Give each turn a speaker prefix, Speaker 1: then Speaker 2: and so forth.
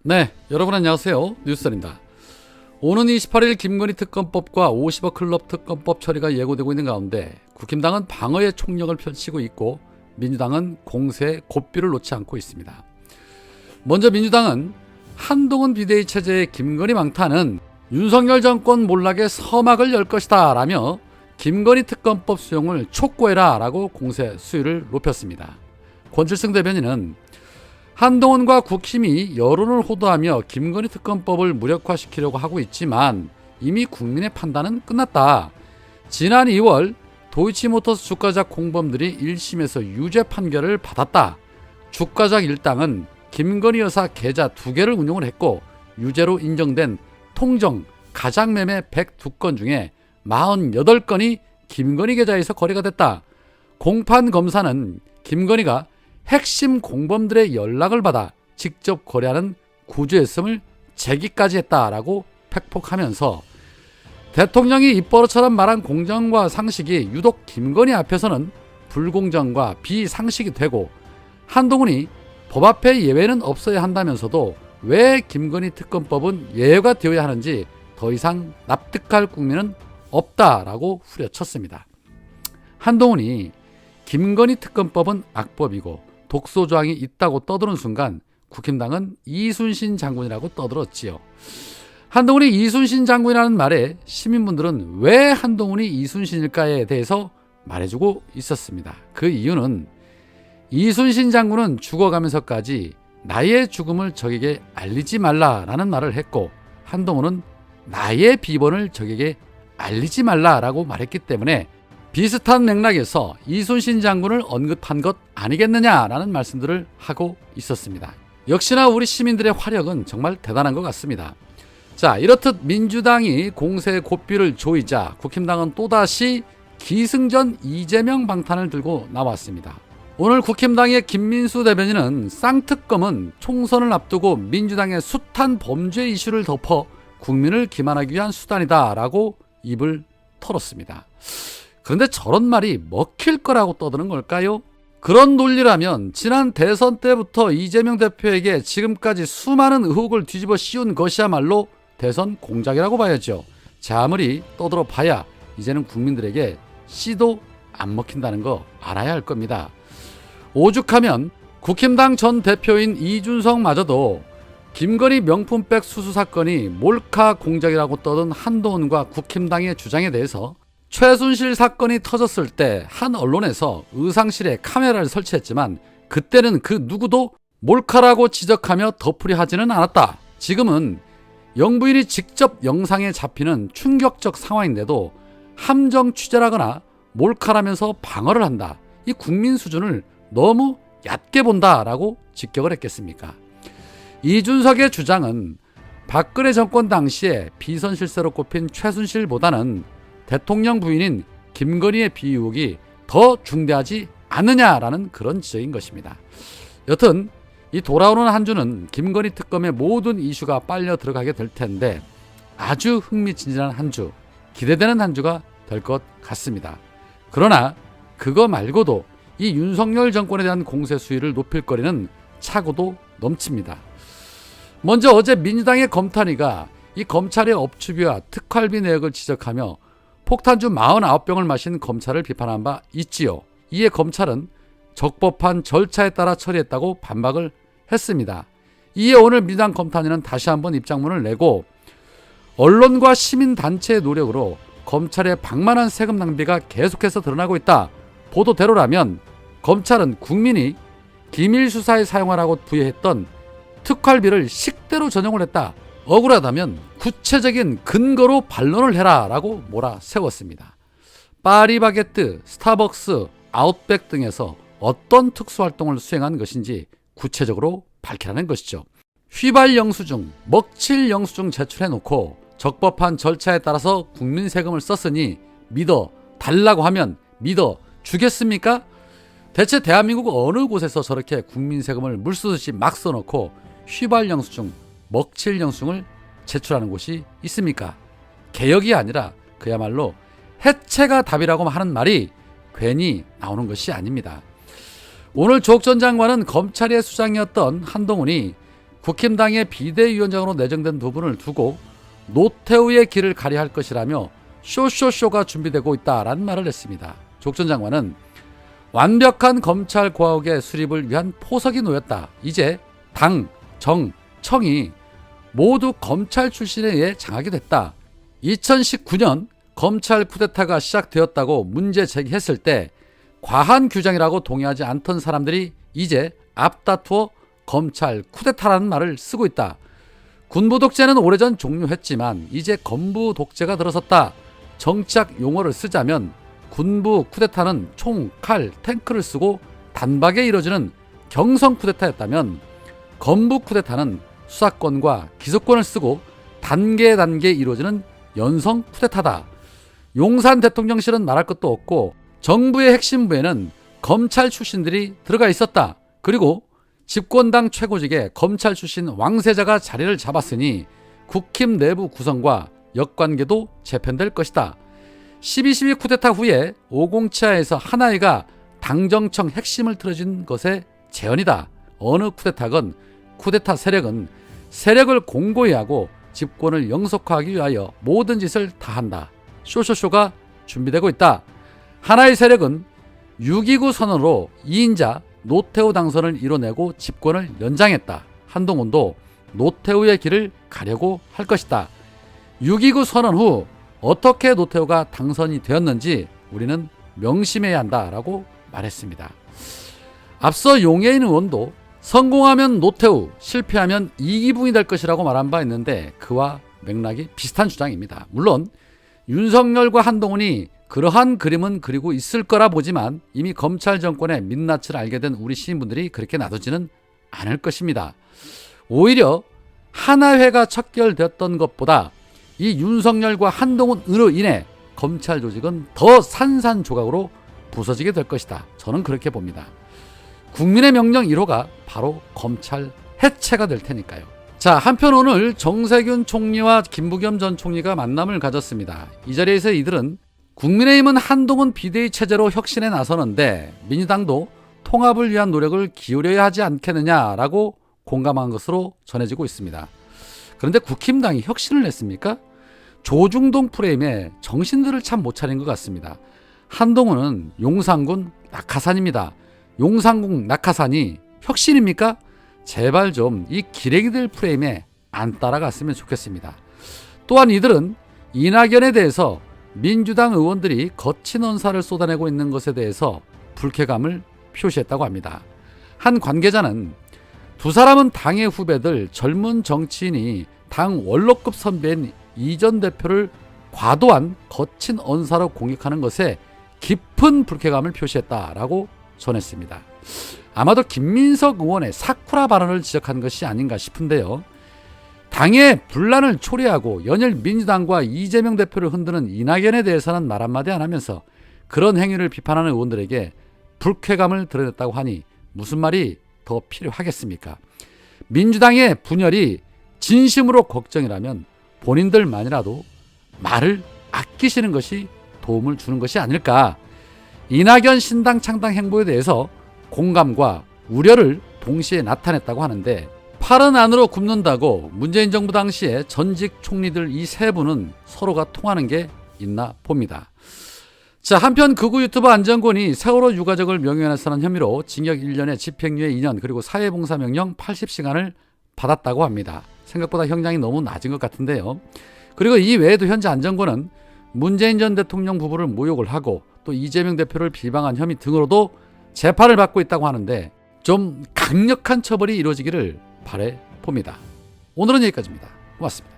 Speaker 1: 네, 여러분 안녕하세요. 뉴스입니다. 오는 28일 김건희 특검법과 50억 클럽 특검법 처리가 예고되고 있는 가운데 국힘당은 방어의 총력을 펼치고 있고 민주당은 공세에 고삐를 놓지 않고 있습니다. 먼저 민주당은 한동훈 비대위 체제의 김건희 망타는 윤석열 정권 몰락의 서막을 열 것이다 라며 김건희 특검법 수용을 촉구해라 라고 공세 수위를 높였습니다. 권칠승 대변인은 한동훈과 국힘이 여론을 호도하며 김건희 특검법을 무력화시키려고 하고 있지만 이미 국민의 판단은 끝났다. 지난 2월 도이치모터스 주가작 공범들이 1심에서 유죄 판결을 받았다. 주가작 일당은 김건희 여사 계좌 2개를 운용을 했고 유죄로 인정된 통정 가작매매 102건 중에 48건이 김건희 계좌에서 거래가 됐다. 공판 검사는 김건희가 핵심 공범들의 연락을 받아 직접 거래하는 구조였음을 제기까지 했다라고 팩폭하면서 대통령이 입버릇처럼 말한 공정과 상식이 유독 김건희 앞에서는 불공정과 비상식이 되고 한동훈이 법 앞에 예외는 없어야 한다면서도 왜 김건희 특검법은 예외가 되어야 하는지 더 이상 납득할 국민은 없다라고 후려쳤습니다. 한동훈이 김건희 특검법은 악법이고 독소조항이 있다고 떠드는 순간 국힘당은 이순신 장군이라고 떠들었지요. 한동훈이 이순신 장군이라는 말에 시민분들은 왜 한동훈이 이순신일까에 대해서 말해주고 있었습니다. 그 이유는 이순신 장군은 죽어가면서까지 나의 죽음을 적에게 알리지 말라라는 말을 했고 한동훈은 나의 비번을 적에게 알리지 말라라고 말했기 때문에 비슷한 맥락에서 이순신 장군을 언급한 것 아니겠느냐라는 말씀들을 하고 있었습니다. 역시나 우리 시민들의 화력은 정말 대단한 것 같습니다. 자, 이렇듯 민주당이 공세의 고삐를 조이자 국힘당은 또다시 기승전 이재명 방탄을 들고 나왔습니다. 오늘 국힘당의 김민수 대변인은 쌍특검은 총선을 앞두고 민주당의 숱한 범죄 이슈를 덮어 국민을 기만하기 위한 수단이다 라고 입을 털었습니다. 그런데 저런 말이 먹힐 거라고 떠드는 걸까요? 그런 논리라면 지난 대선 때부터 이재명 대표에게 지금까지 수많은 의혹을 뒤집어 씌운 것이야말로 대선 공작이라고 봐야죠. 자, 아무리 떠들어 봐야 이제는 국민들에게 씨도 안 먹힌다는 거 알아야 할 겁니다. 오죽하면 국힘당 전 대표인 이준석마저도 김건희 명품백 수수 사건이 몰카 공작이라고 떠든 한동훈과 국힘당의 주장에 대해서 최순실 사건이 터졌을 때 한 언론에서 의상실에 카메라를 설치했지만 그때는 그 누구도 몰카라고 지적하며 덮으려 하지는 않았다. 지금은 영부인이 직접 영상에 잡히는 충격적 상황인데도 함정 취재라거나 몰카라면서 방어를 한다. 이 국민 수준을 너무 얕게 본다라고 직격을 했겠습니까? 이준석의 주장은 박근혜 정권 당시에 비선실세로 꼽힌 최순실보다는 대통령 부인인 김건희의 비의혹이 더 중대하지 않느냐라는 그런 지적인 것입니다. 여튼 이 돌아오는 한 주는 김건희 특검의 모든 이슈가 빨려 들어가게 될 텐데 아주 흥미진진한 한 주, 기대되는 한 주가 될 것 같습니다. 그러나 그거 말고도 이 윤석열 정권에 대한 공세 수위를 높일 거리는 차고도 넘칩니다. 먼저 어제 민주당의 검탄위가 이 검찰의 업추비와 특활비 내역을 지적하며 폭탄주 49병을 마신 검찰을 비판한 바 있지요. 이에 검찰은 적법한 절차에 따라 처리했다고 반박을 했습니다. 이에 오늘 민주당 검탄위는 다시 한번 입장문을 내고 언론과 시민단체의 노력으로 검찰의 방만한 세금 낭비가 계속해서 드러나고 있다. 보도대로라면 검찰은 국민이 기밀수사에 사용하라고 부여했던 특활비를 식대로 전용을 했다. 억울하다면 구체적인 근거로 반론을 해라 라고 몰아세웠습니다. 파리바게뜨, 스타벅스, 아웃백 등에서 어떤 특수활동을 수행한 것인지 구체적으로 밝히라는 것이죠. 휘발 영수증, 먹칠 영수증 제출해놓고 적법한 절차에 따라서 국민 세금을 썼으니 믿어 달라고 하면 믿어 주겠습니까? 대체 대한민국 어느 곳에서 저렇게 국민 세금을 물쓰듯이 막 써놓고 휘발 영수증, 먹칠 영수증을 제출하는 곳이 있습니까? 개혁이 아니라 그야말로 해체가 답이라고 하는 말이 괜히 나오는 것이 아닙니다. 오늘 조국 전 장관은 검찰의 수장이었던 한동훈이 국힘당의 비대위원장으로 내정된 두 분을 두고 노태우의 길을 가려 할 것이라며 쇼쇼쇼가 준비되고 있다라는 말을 했습니다. 조 전 장관은 완벽한 검찰 고학의 수립을 위한 포석이 놓였다. 이제 당, 정, 청이 모두 검찰 출신에 의해 장악이 됐다. 2019년 검찰 쿠데타가 시작되었다고 문제 제기했을 때 과한 규정이라고 동의하지 않던 사람들이 이제 앞다투어 검찰 쿠데타라는 말을 쓰고 있다. 군부 독재는 오래전 종료했지만 이제 건부 독재가 들어섰다. 정치학 용어를 쓰자면 군부 쿠데타는 총, 칼, 탱크를 쓰고 단박에 이뤄지는 경성 쿠데타였다면 건부 쿠데타는 수사권과 기소권을 쓰고 단계 이루어지는 연성 쿠데타다. 용산 대통령실은 말할 것도 없고 정부의 핵심부에는 검찰 출신들이 들어가 있었다. 그리고 집권당 최고직에 검찰 출신 왕세자가 자리를 잡았으니 국힘 내부 구성과 역관계도 재편될 것이다. 12.12 쿠데타 후에 507하에서 하나이가 당정청 핵심을 틀어준 것의 재현이다. 어느 쿠데타건 쿠데타 세력은 세력을 공고히 하고 집권을 영속화하기 위하여 모든 짓을 다한다. 쇼쇼쇼가 준비되고 있다. 하나의 세력은 6.29 선언으로 2인자 노태우 당선을 이뤄내고 집권을 연장했다. 한동훈도 노태우의 길을 가려고 할 것이다. 6.29 선언 후 어떻게 노태우가 당선이 되었는지 우리는 명심해야 한다라고 말했습니다. 앞서 용해인 의원도 성공하면 노태우, 실패하면 이기붕이 될 것이라고 말한 바 있는데 그와 맥락이 비슷한 주장입니다. 물론 윤석열과 한동훈이 그러한 그림은 그리고 있을 거라 보지만 이미 검찰 정권의 민낯을 알게 된 우리 시민분들이 그렇게 놔두지는 않을 것입니다. 오히려 하나회가 척결되었던 것보다 이 윤석열과 한동훈으로 인해 검찰 조직은 더 산산조각으로 부서지게 될 것이다. 저는 그렇게 봅니다. 국민의 명령 1호가 바로 검찰 해체가 될 테니까요. 자, 한편 오늘 정세균 총리와 김부겸 전 총리가 만남을 가졌습니다. 이 자리에서 이들은 국민의힘은 한동훈 비대위 체제로 혁신에 나서는데 민주당도 통합을 위한 노력을 기울여야 하지 않겠느냐라고 공감한 것으로 전해지고 있습니다. 그런데 국힘당이 혁신을 냈습니까? 조중동 프레임에 정신들을 참 못 차린 것 같습니다. 한동훈은 용산군 낙하산입니다. 용산군 낙하산이 혁신입니까? 제발 좀 이 기레기들 프레임에 안 따라갔으면 좋겠습니다. 또한 이들은 이낙연에 대해서 민주당 의원들이 거친 언사를 쏟아내고 있는 것에 대해서 불쾌감을 표시했다고 합니다. 한 관계자는 두 사람은 당의 후배들 젊은 정치인이 당 원로급 선배인 이 전 대표를 과도한 거친 언사로 공격하는 것에 깊은 불쾌감을 표시했다라고 전했습니다. 아마도 김민석 의원의 사쿠라 발언을 지적한 것이 아닌가 싶은데요. 당의 분란을 초래하고 연일 민주당과 이재명 대표를 흔드는 이낙연에 대해서는 말 한마디 안 하면서 그런 행위를 비판하는 의원들에게 불쾌감을 드러냈다고 하니 무슨 말이 더 필요하겠습니까? 민주당의 분열이 진심으로 걱정이라면 본인들만이라도 말을 아끼시는 것이 도움을 주는 것이 아닐까. 이낙연 신당 창당 행보에 대해서 공감과 우려를 동시에 나타냈다고 하는데 팔은 안으로 굽는다고 문재인 정부 당시에 전직 총리들 이 세 분은 서로가 통하는 게 있나 봅니다. 자, 한편 극우 유튜버 안정권이 세월호 유가족을 명예훼손한 혐의로 징역 1년에 집행유예 2년 그리고 사회봉사명령 80시간을 받았다고 합니다. 생각보다 형량이 너무 낮은 것 같은데요. 그리고 이 외에도 현재 안정권은 문재인 전 대통령 부부를 모욕을 하고 또 이재명 대표를 비방한 혐의 등으로도 재판을 받고 있다고 하는데 좀 강력한 처벌이 이루어지기를 바라봅니다. 오늘은 여기까지입니다. 고맙습니다.